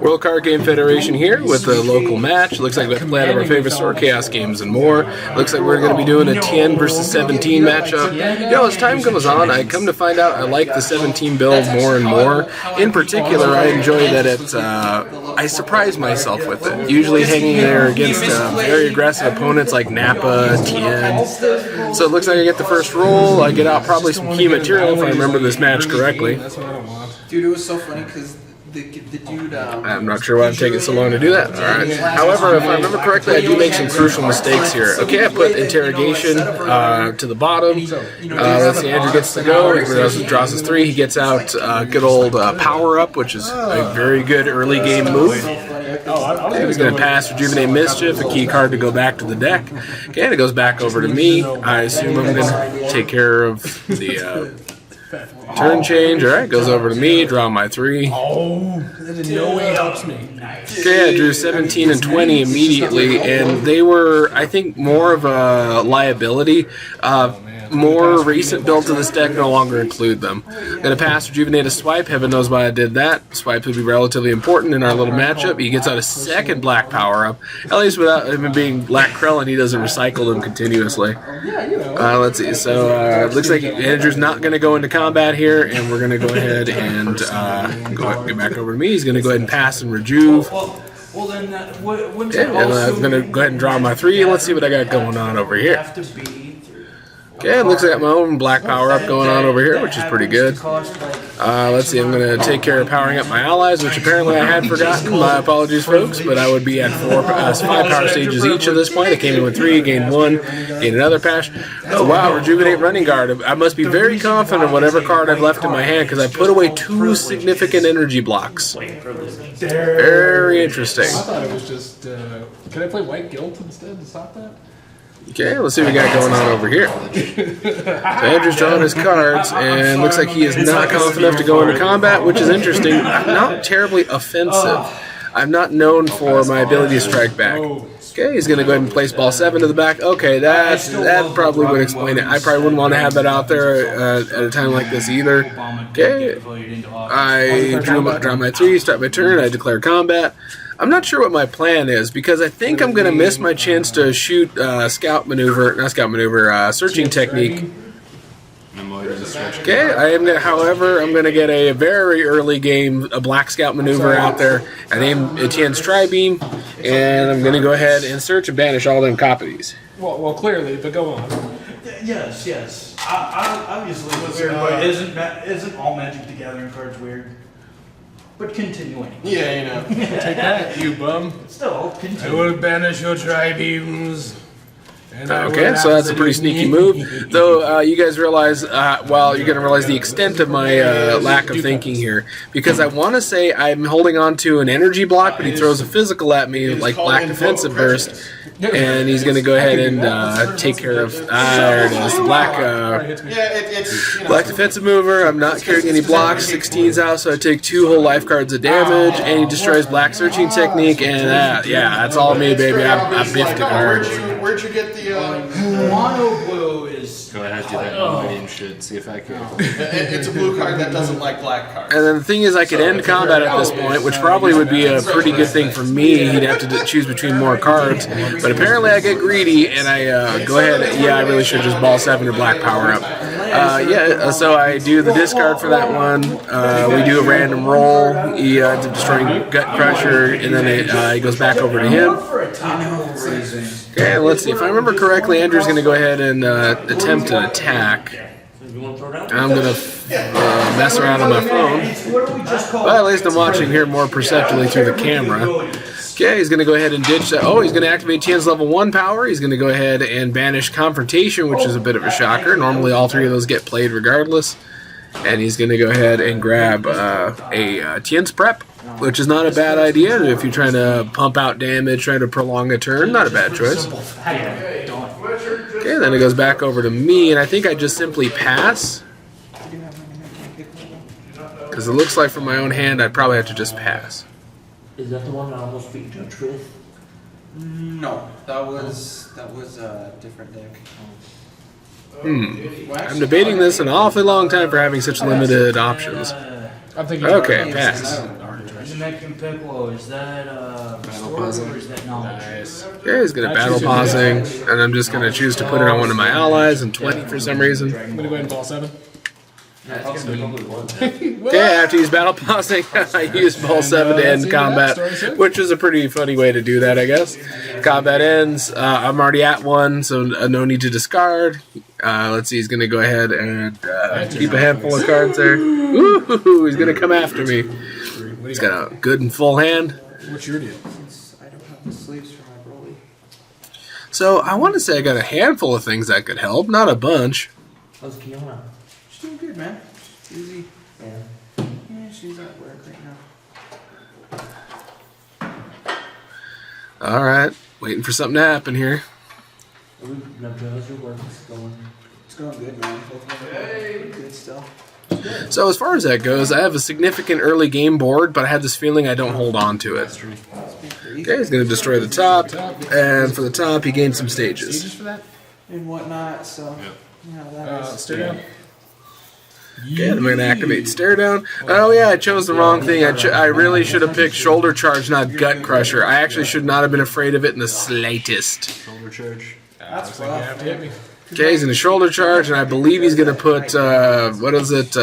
World Card Game Federation here with a local match. Looks like we have to play out of our favorite store, Chaos Games and more. Looks like we're going to be doing a 10 versus 17 matchup. You know, as time goes on, I come to find out I like the 17 build more and more. In particular, I enjoy that I surprise myself with it. Usually hanging there against very aggressive opponents like Nappa, Tien. So it looks like I get the first roll. I get out probably some key material if I remember this match correctly. Dude, it was so funny because the dude... I'm not sure why I'm taking so long to do that. Alright. However, if I remember correctly, I do make some crucial mistakes here. Okay, I put interrogation to the bottom. Let's see, Andrew gets to go. He draws his 3. He gets out good old power up, which is a very good early game move. Okay, he's going to pass Rejuvenate Mischief, a key card to go back to the deck. Okay, and it goes back over to me. I assume I'm going to take care of the... turn change, alright, goes over to me, draw my 3. Oh, that in no way helps me. Okay, I drew 17 and 20 immediately, and they were, I think, more of a liability. More recent builds of this deck no longer include them. I'm going to pass Rejuvenate a Swipe. Heaven knows why I did that. Swipes would be relatively important in our little matchup. He gets out a second black power-up. At least without him being Black Krellin, he doesn't recycle them continuously. Let's see. So it looks like Andrew's not going to go into combat here, and we're going to go ahead and get back over to me. He's going to go ahead and pass and rejuve. Okay, and I'm going to go ahead and draw my 3. Let's see what I got going on over here. Okay, it looks like I got my own black power-up going on over here, which is pretty good. Let's see, I'm going to take care of powering up my allies, which apparently I had forgotten. My apologies, folks, but I would be at 5 power stages each at this point. I came in with 3, gained 1, gained another patch. Oh, wow, Rejuvenate Running Guard. I must be very confident in whatever card I've left in my hand, because I put away 2 significant energy blocks. Very interesting. I thought it was just... can I play White Guilt instead to stop that? Okay, let's see what we got going on over here. So Andrew's drawing his cards, and looks like he is not confident enough to go into combat, which is interesting. I'm not terribly offensive. I'm not known for my ability to strike back. Okay, he's going to go ahead and place ball 7 to the back. Okay, that probably would explain it. I probably wouldn't want to have that out there at a time like this either. Okay, I draw my 3, start my turn, I declare combat. I'm not sure what my plan is, because I think I'm going to miss my chance to shoot searching technique. Okay, however, I'm going to get a very early game, a Black Scout maneuver out there. I name Tien's Tri-Beam, and I'm going to go ahead and search and banish all them copies. Well, clearly, but go on. Yes. Obviously, isn't all Magic the Gathering cards weird? But continuing. Yeah, you know. Take that, you bum. Still, continue. I will banish your tri-beams. Okay, so that's a pretty sneaky move. Though you guys realize, well, you're going to realize the extent of my lack of thinking here. Because I want to say I'm holding on to an energy block, but he throws a physical at me, like Black Defensive Burst. And he's going to go ahead and take care of... there it is. The Black Defensive Mover. I'm not carrying any blocks. 16's out, so I take 2 whole life cards of damage. And he destroys Black Searching Technique. And yeah, that's all me, baby. I biffed it hard. Where'd you get the... Mono blue is... Go ahead, do that and shit. See if I can... It's a blue card that doesn't like black cards. And then the thing is, I could end combat at this point, which probably would be a pretty good thing for me. He'd have to choose between more cards. But apparently I get greedy, and I go ahead... Yeah, I really should just ball 7 or black power up. So I do the discard for that one. We do a random roll. He ends up destroying Gut Crusher, and then it goes back over to him. Okay, let's see. If I remember correctly, Andrew's going to go ahead and attempt an attack. I'm going to mess around on my phone. But at least I'm watching here more perceptively through the camera. Okay, he's going to go ahead and ditch that. Oh, he's going to activate Tien's level 1 power. He's going to go ahead and banish Confrontation, which is a bit of a shocker. Normally all 3 of those get played regardless. And he's going to go ahead and grab a Tien's Prep, which is not a bad idea if you're trying to pump out damage, trying to prolong a turn. Not a bad choice. Okay, then it goes back over to me, and I think I just simply pass. Because it looks like from my own hand, I'd probably have to just pass. Is that the one I almost beat Judge with? No, that was a different deck. I'm debating this an awfully long time for having such limited options. I'm thinking Okay, pass. And the Mech and Piccolo, is that story pausing. or is that knowledge? Nice. Okay, he's going to battle pausing, and I'm just going to choose to put it on one of my allies and 20 for some reason. I'm gonna go ahead and ball 7. Okay, after he's battle pausing, I use ball 7 to end combat, which is a pretty funny way to do that, I guess. Combat ends. I'm already at 1, so no need to discard. Let's see, he's going to go ahead and keep a handful of cards there. Ooh, he's going to come after me. He's got a good and full hand. What's your deal? Since I don't have the sleeves for my Broly. So I want to say I got a handful of things that could help, not a bunch. How's Kiona? She's doing good, man. She's easy. Yeah. Yeah, she's at work right now. All right, waiting for something to happen here. How's your work going? It's going good, man. Both of them are good still. So as far as that goes, I have a significant early game board, but I have this feeling I don't hold on to it. It's been pretty Okay, he's going to destroy the top, and for the top, he gains some stages. Stages for that? and whatnot. So yeah, that is. Stare down. Okay, I'm going to activate Stare Down. Oh yeah, I chose the wrong thing. I really should have picked Shoulder Charge, not Gut Crusher. I actually should not have been afraid of it in the slightest. Shoulder charge. That's You rough. have to hit me. Okay, he's going to Shoulder Charge, and I believe he's going to put, what is it,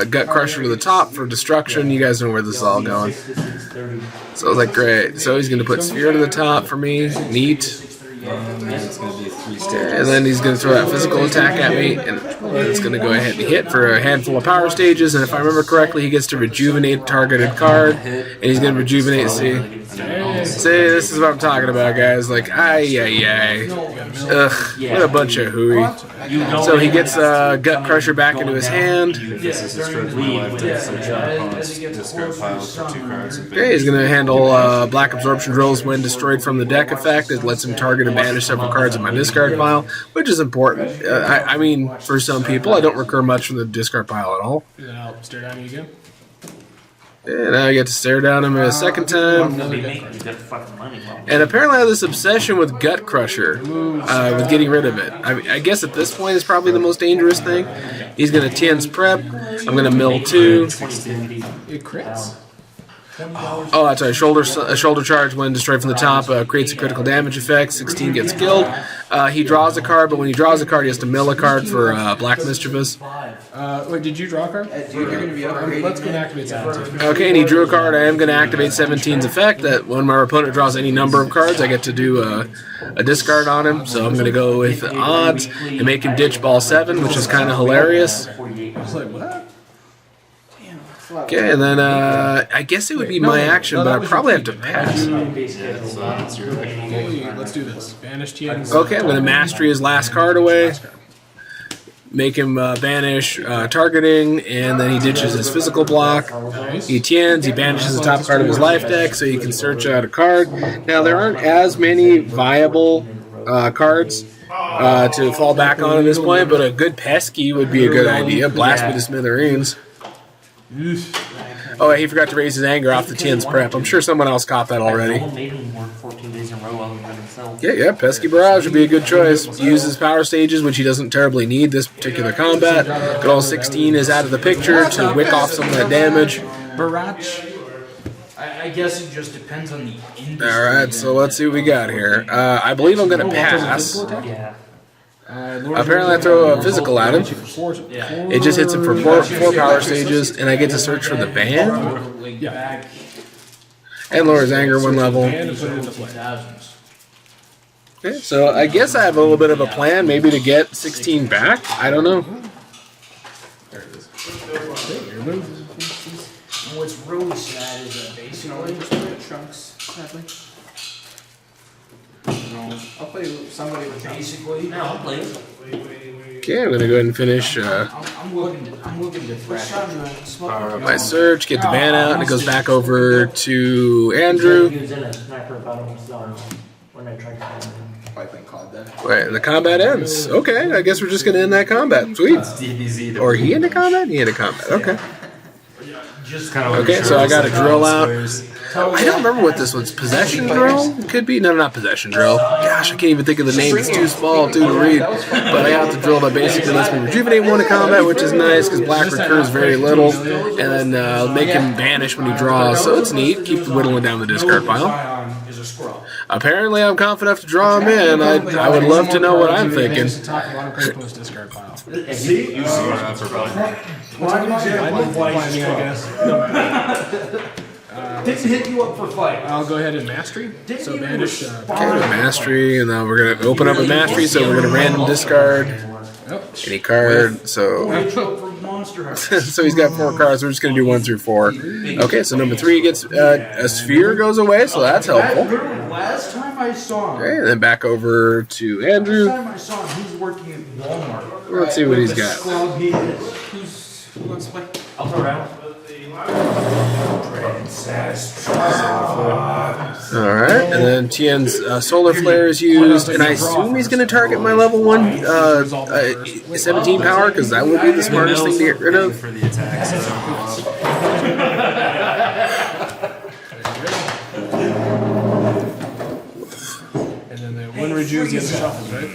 Gut Crusher to the top for destruction. You guys know where this is all going. 6 to 6:30. So I was like, great. So he's going to put Sphere to the top for me. Neat. And it's going to be 3 And stages. then he's going to throw that physical attack at me, and it's going to go ahead and hit for a handful of power stages. And if I remember correctly, he gets to rejuvenate a targeted card, and he's going to rejuvenate. See, this is what I'm talking about, guys. Like, ugh, what a bunch of hooey. So he gets Gut Crusher back into his hand. If this is destroyed for my life, then search your opponent's discard piles for 2 cards. And Okay, he's going to handle Black Absorption Drills when destroyed from the deck effect. It lets him target and banish several cards in my discard pile, which is important. I mean, for some people, I don't recur much from the discard pile at all. And then I'll stare down you again. And now I get to stare down him a second time. They'll be making you got fucking money. And apparently I have this obsession with Gut Crusher, with getting rid of it. I guess at this point it's probably the most dangerous thing. He's going to Tien's Prep. I'm going to mill 2. It crits. Oh, that's right. Shoulder Charge when destroyed from the top creates a critical damage effect. 16 gets killed. He draws a card, but when he draws a card, he has to mill a card for Black Mischievous. Wait, did you draw a card? Dude, you're gonna be upgrading. Let's go and activate 17. Okay, and he drew a card. I am going to activate 17's effect. That when my opponent draws any number of cards, I get to do a discard on him. So I'm going to go with odds and make him ditch ball 7, which is kind of hilarious. I was like, what? Okay, and then I guess it would be my action, but I probably have to pass. that's your action. Okay, let's do this. Banish Tien. Okay, I'm going to mastery his last card away. Make him banish targeting, and then he ditches his physical block. He tiens, he banishes the top card of his life deck so he can search out a card. Now, there aren't as many viable cards to fall back on at this point, but a good Pesky would be a good idea. Blast me to smithereens. Oh, he forgot to raise his anger off the Tien's Prep. I'm sure someone else caught that already. Made him work 14 days in a row other than himself. Yeah, Pesky Barrage would be a good choice. He uses power stages, which he doesn't terribly need this particular combat. Good old 16 is out of the picture to wick off some of that damage. Barrage. I guess it just depends on the industry. Alright, so let's see what we got here. I believe I'm going to pass. Yeah. Apparently I throw a physical at him. It just hits him for four power stages, and I get to search for the ban. Yeah. And lower his anger 1 level. And put it into play. Okay, so I guess I have a little bit of a plan, maybe to get 16 back. I don't know. There it is. Okay, your move. And what's really sad is that basically, Trunks, sadly. I'll play somebody with basically, No, I'll play it. Okay, I'm going to go ahead and finish I'm looking to thrash it. my search, get the ban out, and it goes back over to Andrew. He was in a sniper battle when I tried to find him. Probably playing COD then. Wait, the combat ends. Okay, I guess we're just going to end that combat. Sweet. DBZ to Or he into combat? He into combat. Okay. Just Kind of Okay, so I got a drill out. Squares. I don't remember what this was. Possession drill? Could be. No, not possession drill. Gosh, I can't even think of the name. It's too small, too, to read. But I got the drill that basically lets me rejuvenate one in combat, which is nice because black recurs very little, and then make him vanish when he draws. So it's neat. Keep whittling down the discard pile. is a scrub. Apparently, I'm confident enough to draw him in. I would love to know what I'm thinking. Top of bottom card post discard pile. See? You see what for blind. One example of why Blinding, I scrub. guess. Didn't hit you up for fight. I'll go ahead and mastery. So even banish. Okay, mastery, and then we're gonna open up a mastery. So we're gonna random discard any card. So From Monster Heart. so he's got 4 cards. We're just gonna do 1 through 4. Okay, so number 3 gets a sphere goes away, so that's helpful. Last time I saw him, Okay, and then back over to Andrew. last time I saw him, he was working at Walmart. Let's see what he's got. Scrub he is. Who wants to play? I'll throw around. All right, and then Tien's solar flare is used, and I assume he's going to target my level 1 17 power because that would be the smartest thing to get rid of. For the attack, so And then the one rejuves the other shuffles, right?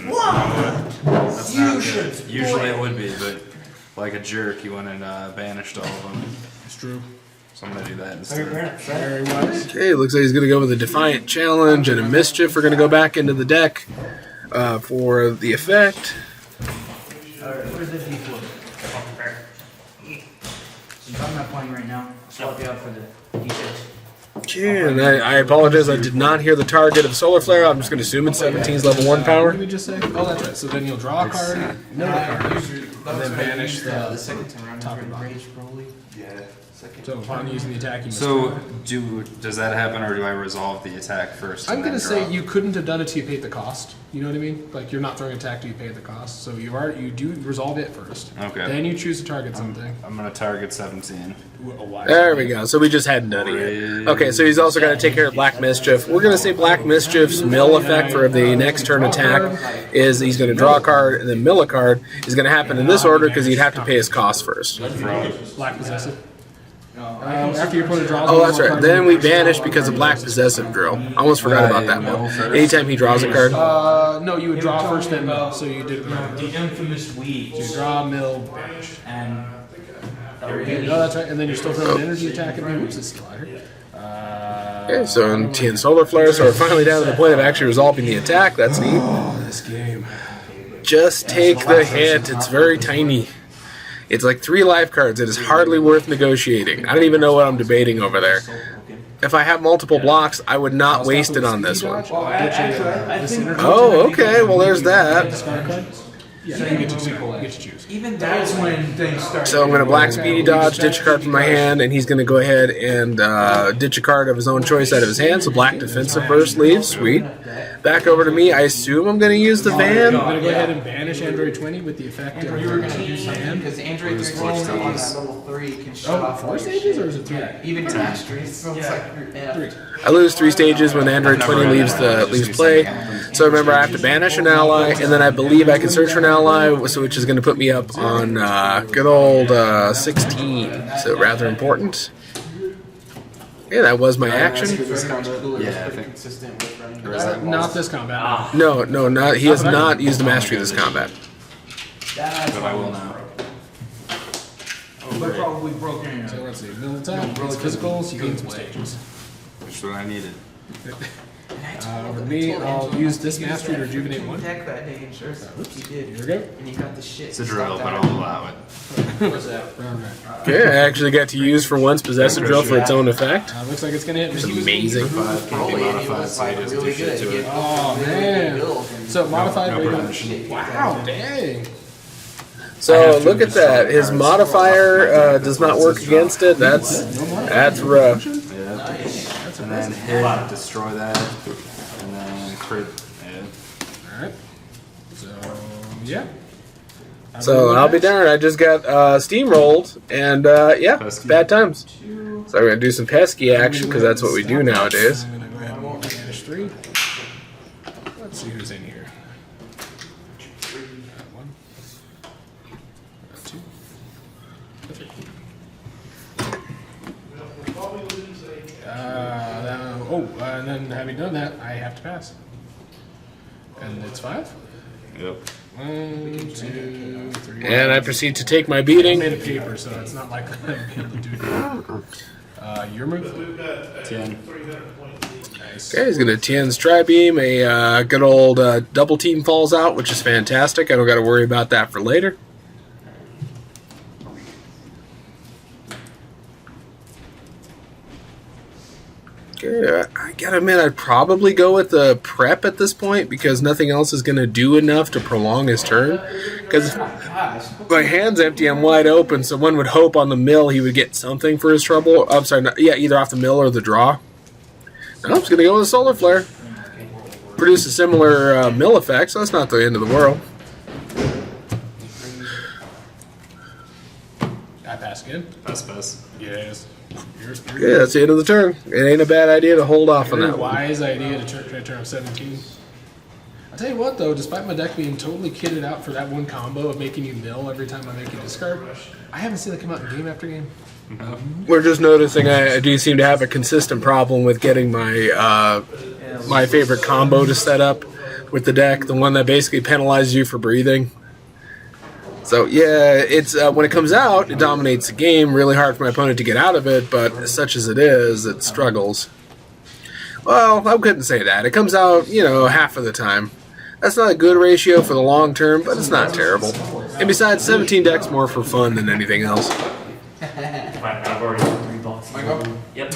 that's not good. Usually it would be, but like a jerk, you went and banished all of them. It's true. So I'm gonna do that instead. Very wise. Okay, looks like he's going to go with a Defiant Challenge and a Mischief. We're going to go back into the deck for the effect. Where's the D4? Since I'm not playing right now, I'll swap you out for the D6. Okay, and I apologize, I did not hear the target of Solar Flare. I'm just going to assume it's 17's level 1 What power. did we just say? Oh, that's right. So then you'll draw a card, mill a card, and then banish the the second time around. top and bottom. Rage, probably. Yeah. Second. So upon using the attack, you must So draw. does that happen, or do I resolve the attack first? I'm and gonna then say draw? you couldn't have done it till you paid the cost. You know what I mean? Like you're not throwing an attack till you pay the cost. So you do resolve it first. Okay. Then you choose to target something. I'm gonna target 17. There we go. So we just hadn't done it yet. Okay, so he's also got to take care of Black Mischief. We're going to say Black Mischief's mill effect for the next turn attack is he's going to draw a card and then mill a card. Is going to happen in this order because he'd have to pay his cost first. Black possessive. After your opponent draws. Oh, that's right. Then we banish because of Black Possessive Drill. I almost forgot about that one. Anytime he draws a card. No, you would draw first, then mill. So you did it right. The infamous So weeds. you draw, mill, banish. And No, that's right. And then you're still throwing an energy attack at me, which is still out here. Okay, so in Tien Solar Flare, so we're finally down to the point of actually resolving the attack. That's neat. This game. Just take the hit. It's very tiny. It's like 3 life cards. It is hardly worth negotiating. I don't even know what I'm debating over there. If I have multiple blocks, I would not waste it on this one. Oh, okay. Well, there's that. Discard a card? Yeah, you get to choose. Even that's when things start. So I'm going to Black Speedy Dodge, ditch a card from my hand, and he's going to go ahead and ditch a card of his own choice out of his hand. So Black Defensive Burst leaves. Sweet. Back over to me. I assume I'm going to use the van. I'm going to go ahead and banish Android 20 with the effect of you were going to use something hand. because Android 13 on that level 3 can shut Oh, off 4 all your stages shit. or is it 3? Even to mastery. So it's like you're effed. I lose 3 stages when Android 20 leaves play. So remember, I have to banish an ally, and then I believe I can search for an ally, which is going to put me up on good old 16. So rather important. Yeah, that was my action. Yeah, I think. Consistent with running. Or is that Not this combat. No, not. He has not used the mastery this combat. But I will now. We're probably broken in. So let's see. Mill attack. It's physical, so you gain some stages. Which is what I needed. Over to me, I'll use this mastery to rejuvenate 1. Deck that day in shirts. He did. Here we go. And he got the shit. It's a drill, but I'll allow it. Okay, I actually got to use for once Possessive Drill for its own effect. Looks like it's going to hit me. Amazing. 5 can be modified, so you just do shit to it. Oh, man. So modified rate. Wow, dang. So look at that. His modifier does not work against it. That's rough. Yeah. And then hit, destroy that, and then crit. Yeah. Alright. So, yeah. So I'll be darned. I just got steamrolled, and yeah, Pesky. bad times. So I'm gonna do some pesky action because that's what we do nowadays. I'm going to go ahead and banish 3. Let's see who's in here. 1. 2. 3. And then having done that, I have to pass. And it's 5? Yep. 1, 2, 3. And I proceed to take my I beating. made a paper, so it's not like I'm able to do that. Your move? 10. Nice. Okay, he's going to Tien's Tri-Beam. A good old double team falls out, which is fantastic. I don't got to worry about that for later. Okay, I gotta admit, I'd probably go with the prep at this point because nothing else is going to do enough to prolong his turn. Because if my hand's empty, I'm wide open, so one would hope on the mill he would get something for his trouble. I'm sorry, either off the mill or the draw. No, I'm just going to go with a Solar Flare. Produce a similar mill effect, so that's not the end of the world. I pass again? Pass. Yes. Yeah, that's the end of the turn. It ain't a bad idea to hold off on Very that one. wise idea to try to turn 17. I'll tell you what, though, despite my deck being totally kitted out for that one combo of making you mill every time I make you discard, I haven't seen it come out in game after game. We're just noticing I do seem to have a consistent problem with getting my my favorite combo to set up with the deck, the one that basically penalizes you for breathing. So yeah, it's when it comes out, it dominates the game. Really hard for my opponent to get out of it, but such as it is, it struggles. Well, I couldn't say that. It comes out, half of the time. That's not a good ratio for the long term, but it's not terrible. And besides, 17 decks more for fun than anything else. I've already done $3. Yep.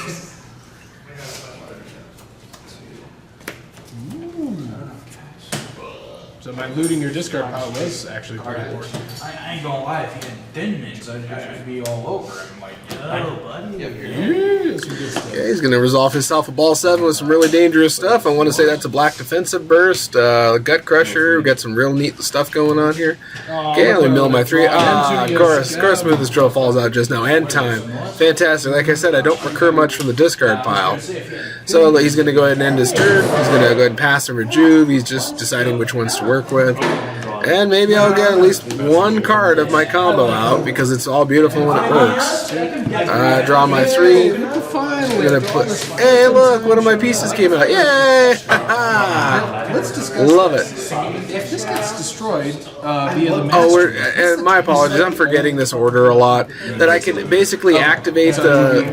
So my looting your discard pile was actually pretty important. I ain't gonna lie, if you had thin mints, I'd just be all over him. Like, yo, buddy. Yes, we did stuff. Yeah, he's going to resolve himself a ball 7 with some really dangerous stuff. I want to say that's a black defensive burst, gut crusher. We've got some real neat stuff going on here. Okay, I only mill my 3. Of course, smoothest drill falls out just now. End time. Fantastic. Like I said, I don't recur much from the discard pile. So he's going to go ahead and end his turn. He's going to go ahead and pass and rejuve. He's just deciding which ones to work with. And maybe I'll get at least one card of my combo out because it's all beautiful when it works. Draw my 3. I'm gonna put. Hey, look! One of my pieces came out. Yay! Let's discuss. Love it. If this gets destroyed via the Oh, master, and my apologies. I'm forgetting this order a lot. That I can basically activate the.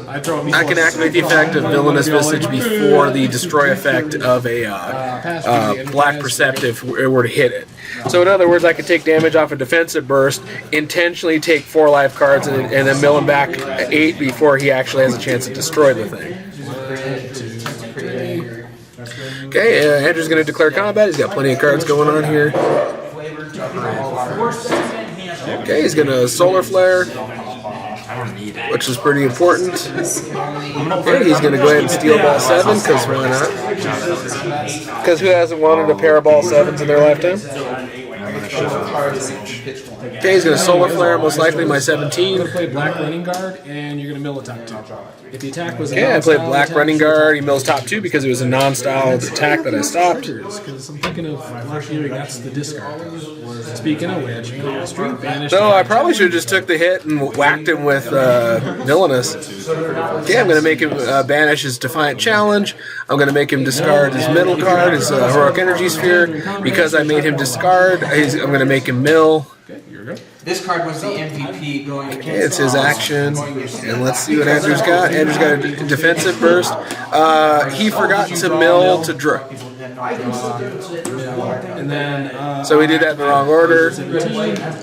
I can activate the effect of Villainous Visage before the destroy effect of a Black Perceptive were to hit it. So in other words, I could take damage off a defensive burst, intentionally take 4 life cards, and then mill him back 8 before he actually has a chance to destroy the thing. Okay, Andrew's going to declare combat. He's got plenty of cards going on here. Okay, he's going to Solar Flare, which is pretty important. Okay, he's going to go ahead and steal ball 7, because why not? Because who hasn't wanted a pair of ball 7s in their lifetime? Okay, he's going to Solar Flare, most likely my 17. You're going to play Black Running Guard, and you're going to mill attack 2. If the attack was a Okay, I played non-style Black attack, Running Guard. He mills top 2 because it was a non-styled attack that I stopped. Because I'm thinking of Black Healing, that's the discard. Speaking of which, Mastery, Banish. No, I probably should have just took the hit and whacked him with Villainous. Okay, I'm going to make him banish his Defiant Challenge. I'm going to make him discard his middle card, his Heroic Energy Sphere. Because I made him discard, I'm going to make him mill. Okay, here we go. This card was the MVP going against. Okay, it's his action. And let's see what Andrew's got. Andrew's got a defensive burst. He forgot to mill to draw. And then, So he did that in the wrong order.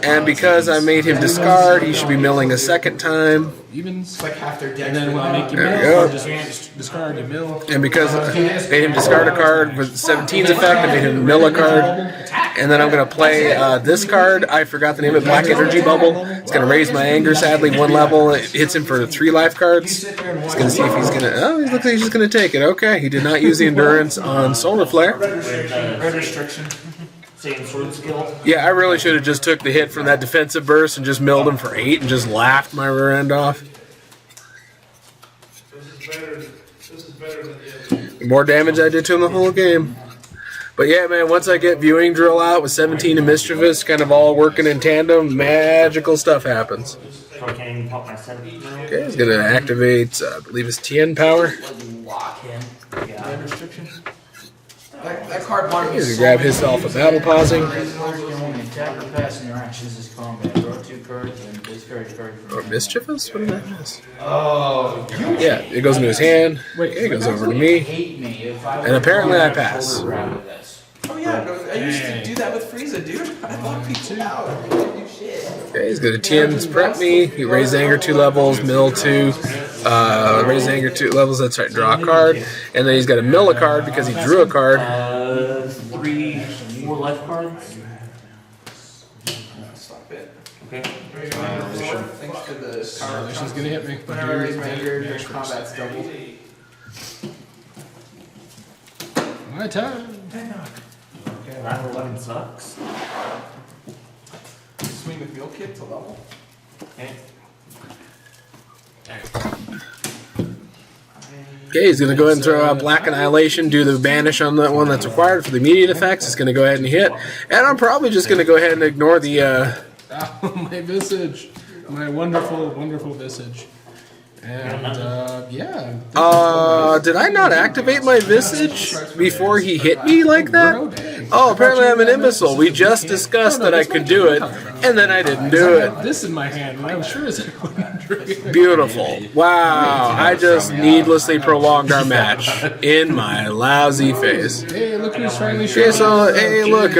And because I made him discard, he should be milling a second time. evens. Like half their deck. And then when I make you There mill, you go. just discard, you mill. And because I made him discard a card with 17's effect, I made him mill a card. And then I'm going to play this card. I forgot the name of it, Black Energy Bubble. It's going to raise my anger, sadly, 1 level. It hits him for 3 life cards. He's going to see if he's going to... Oh, he looks like he's just going to take it. Okay, he did not use the Endurance on Solar Flare. Red restriction. Same sword skill. Yeah, I really should have just took the hit from that defensive burst and just milled him for 8 and just laughed my rear end off. The more damage I did to him the whole game. But yeah, man, once I get Viewing Drill out with 17 and Mischievous kind of all working in tandem, magical stuff happens. So I can't even pop my 7 now. Okay, he's going to activate, I believe it's Tien power. Lock him. Yeah. That card wanted me He's going to so grab many himself a times. battle pausing. Attack or pass in your actions is combat. Draw 2 cards and discard a card from Or Mischievous? What did I miss? Oh, Yeah, it goes into his hand. Okay, it goes over to me. hate me if I And apparently I pass. oh yeah, I used to do that with Frieza, dude. I thought people out. I didn't do shit. Okay, he's going to Tien's prep me. He raised anger 2 levels, mill 2. Raise anger 2 levels, that's right, draw a card. And then he's got to mill a card because he drew a card. 3, 4 life cards. Stop it. Okay. Thanks for the power. She's gonna hit me. When I raise my anger, your combat's doubled. My turn. Okay, round 11 sucks. Swing with meal kit to level. Okay. Okay, he's going to go ahead and throw out Black Annihilation, do the banish on that one that's required for the immediate effects. He's going to go ahead and hit. And I'm probably just going to go ahead and ignore the... Oh, my visage. My wonderful, wonderful visage. And, yeah. Did I not activate my Visage before he hit me like that? Oh, apparently I'm an imbecile. We just discussed that I could do it, and then I didn't do it. This in my hand, and I'm sure as everyone drew it. Beautiful. Wow, I just needlessly prolonged our match in my lousy face. Hey, look who's finally Okay, showing so, up. hey, look,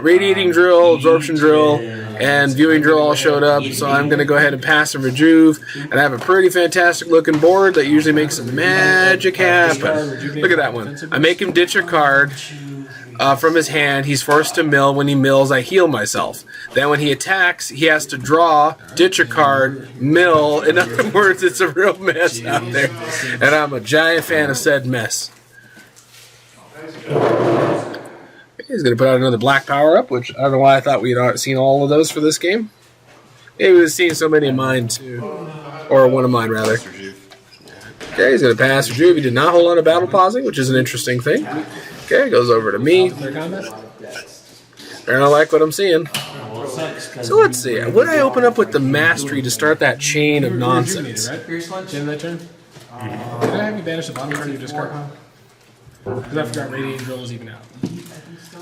Radiating Drill, Absorption Drill, and Viewing Drill all showed up, so I'm going to go ahead and pass a Rejuve, and I have a pretty fantastic looking board that usually makes some magic happen. Look at that one. I make him ditch a card from his hand. He's forced to mill. When he mills, I heal myself. Then when he attacks, he has to draw, ditch a card, mill. In other words, it's a real mess out there, and I'm a giant fan of said mess. He's going to put out another black power-up, which I don't know why I thought we'd seen all of those for this game. Maybe we've seen so many of mine, too. Or one of mine, rather. Okay, he's going to pass Rejuve. He did not hold on to battle pausing, which is an interesting thing. Okay, goes over to me. I don't like what I'm seeing. So let's see. Would I open up with the Mastery to start that chain of nonsense? Here's lunch. End that turn? Did I have you banish the bottom card of your discard pile? Because I forgot Radiating Drill is even out.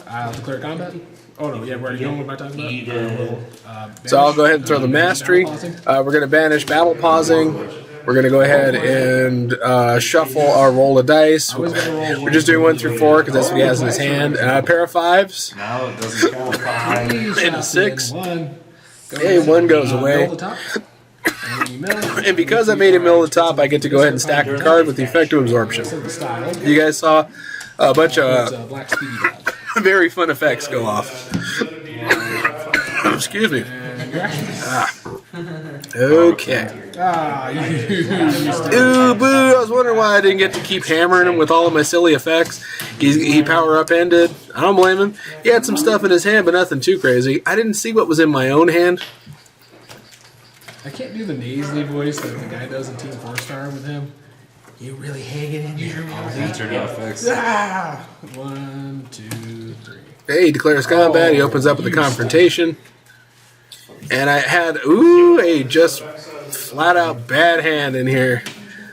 I'll declare combat. Oh no, yeah, we're already going with my time about. So I'll go ahead and throw the Mastery. We're going to banish battle pausing. We're going to go ahead and shuffle our roll of dice. We're just doing 1 through 4 because that's what he has in his hand. A pair of 5s. Now it doesn't count. And a 6. One. Okay, 1 goes away. Mill the top. And then you mill. And because I made him mill the top, I get to go ahead and stack a card with the effective absorption. The style. You guys saw a bunch It's of Black Speedy Dog. very fun effects go off. Excuse me. Okay. Ooh, boo! I was wondering why I didn't get to keep hammering him with all of my silly effects. He power up ended. I don't blame him. He had some stuff in his hand, but nothing too crazy. I didn't see what was in my own hand. I can't do the nasally voice that the guy does in Team 4-Star with him. You really hang it in here. Enter no effects. 1, 2, 3. Hey, he declares combat. He opens up with a confrontation. And I had, a just flat out bad hand in here.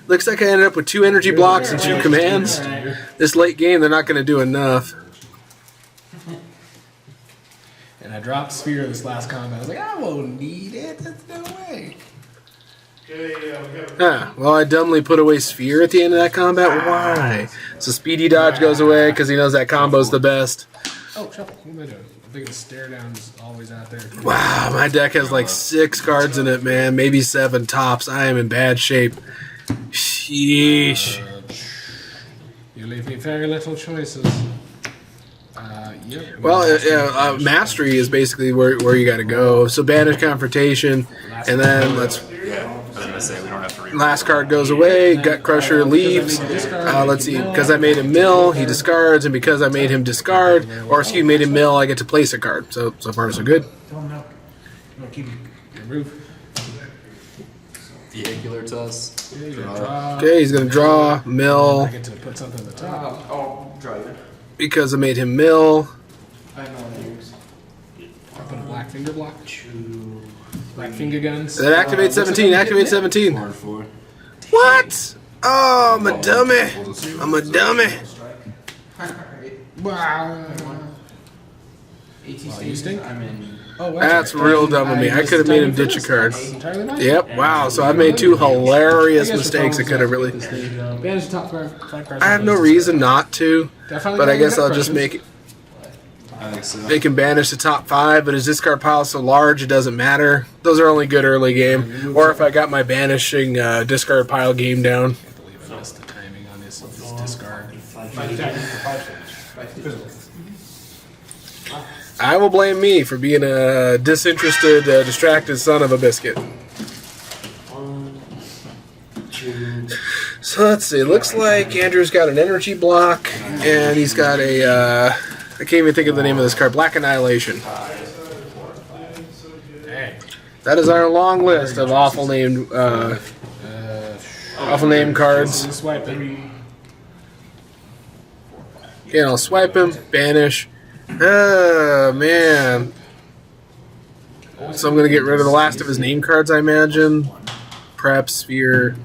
Looks like I ended up with 2 energy blocks and 2 commands. This late game, they're not going to do enough. And I dropped Sphere this last combat. I was like, I won't need it. That's no way. Well, I dumbly put away Sphere at the end of that combat. Why? So Speedy Dodge goes away because he knows that combo's the best. Oh, shuffle. What am I doing? I think the stare down is always out there. Wow, my deck has like 6 cards in it, man. Maybe 7 tops. I am in bad shape. Sheesh. You leave me very little choices. Yep. Well, Mastery is basically where you got to go. So banish confrontation, and then let's. I was gonna say we don't have to read. Last card goes away. Gut Crusher leaves. Let's see. Because I made him mill, he discards, and because I made him discard, or excuse me, made him mill, I get to place a card. So far so good. Remove. Vehicular test. Okay, he's gonna draw, mill. I get to put something at the top. Oh, draw you. because I made him mill. I know what it is. I put a black finger block. Black finger guns. Then activate 17. Activate 17. 4 and 4. What? Oh, I'm a dummy. I'm a dummy. Alright. Wow. 18 Oh, you stink? I'm in. Oh, wow. That's real dumb of me. I could have made him ditch a card. Entirely mine? Yep. Wow. So I made 2 hilarious mistakes. I could have really. Banish the top 5 cards. I have no reason not to, but I guess I'll just make I think so. They can banish the top 5, but his discard pile is so large it doesn't matter. Those are only good early game. Or if I got my banishing discard pile game down. I can't believe I missed the timing on this discard. I will blame me for being a disinterested, distracted son of a biscuit. 1, 2. So let's see. Looks like Andrew's got an energy block, and he's got a. I can't even think of the name of this card. Black Annihilation. Dang. That is our long list of awful named cards. Swipe it. Okay, I'll swipe him, banish. Oh man. So I'm gonna get rid of the last of his name cards, I imagine. Prep, sphere.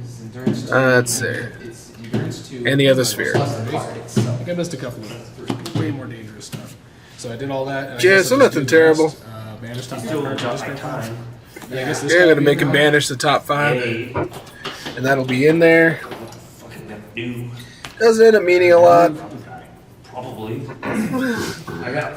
Let's see. And the other sphere. I think I missed a couple of way more dangerous stuff. So I did all that. And I Yeah, guess so I'll just nothing do the terrible. rest, banish top 5 cards. Discard pile. Yeah, I guess this Yeah, I'm guy gonna make him now. banish the top 5, and that'll be in there. Doesn't end up meaning a lot. Probably.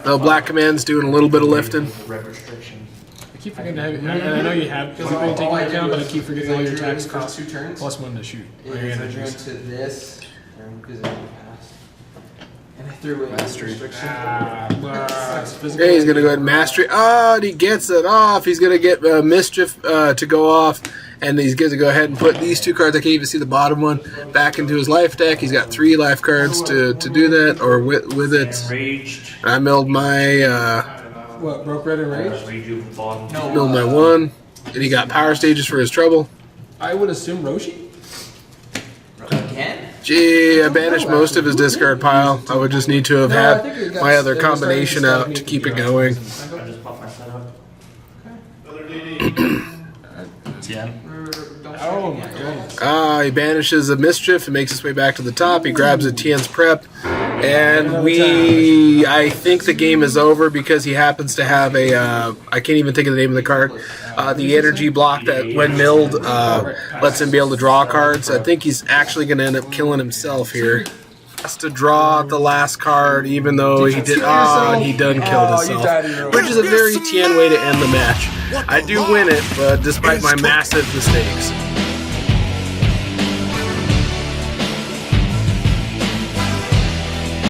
Though Black Command's doing a little bit of lifting. Red restriction. I keep forgetting to have it. And I know you have Because people all taking I into did account, but I was- keep forgetting was all I your drew attacks for cost 2 turns. +1 to shoot. All your Is I drew energies. into this, because I passed. And I threw away Mastery. restriction. Yeah, he's gonna go ahead and mastery. Oh, and he gets it off. He's gonna get Mischief to go off, and he's going to go ahead and put these 2 cards. I can't even see the bottom one back into his life deck. He's got 3 life cards to do that, or with it. Enraged. I milled my What, broke red and rage? Rage you bottom. milled my 1, and he got power stages for his trouble. I would assume Roshi? Again? Gee, I banished most of his discard pile. I would just need to have had my other combination out to keep it going. I just popped my setup. Oh my goodness. He banishes a Mischief and makes his way back to the top. He grabs a Tien's Prep. And I think the game is over because he happens to have a, I can't even think of the name of the card, the energy block that when milled lets him be able to draw cards. I think he's actually going to end up killing himself here. Has to draw the last card even though he did, and he done killed himself. Which is a very Tien way to end the match. I do win it, but despite my massive mistakes.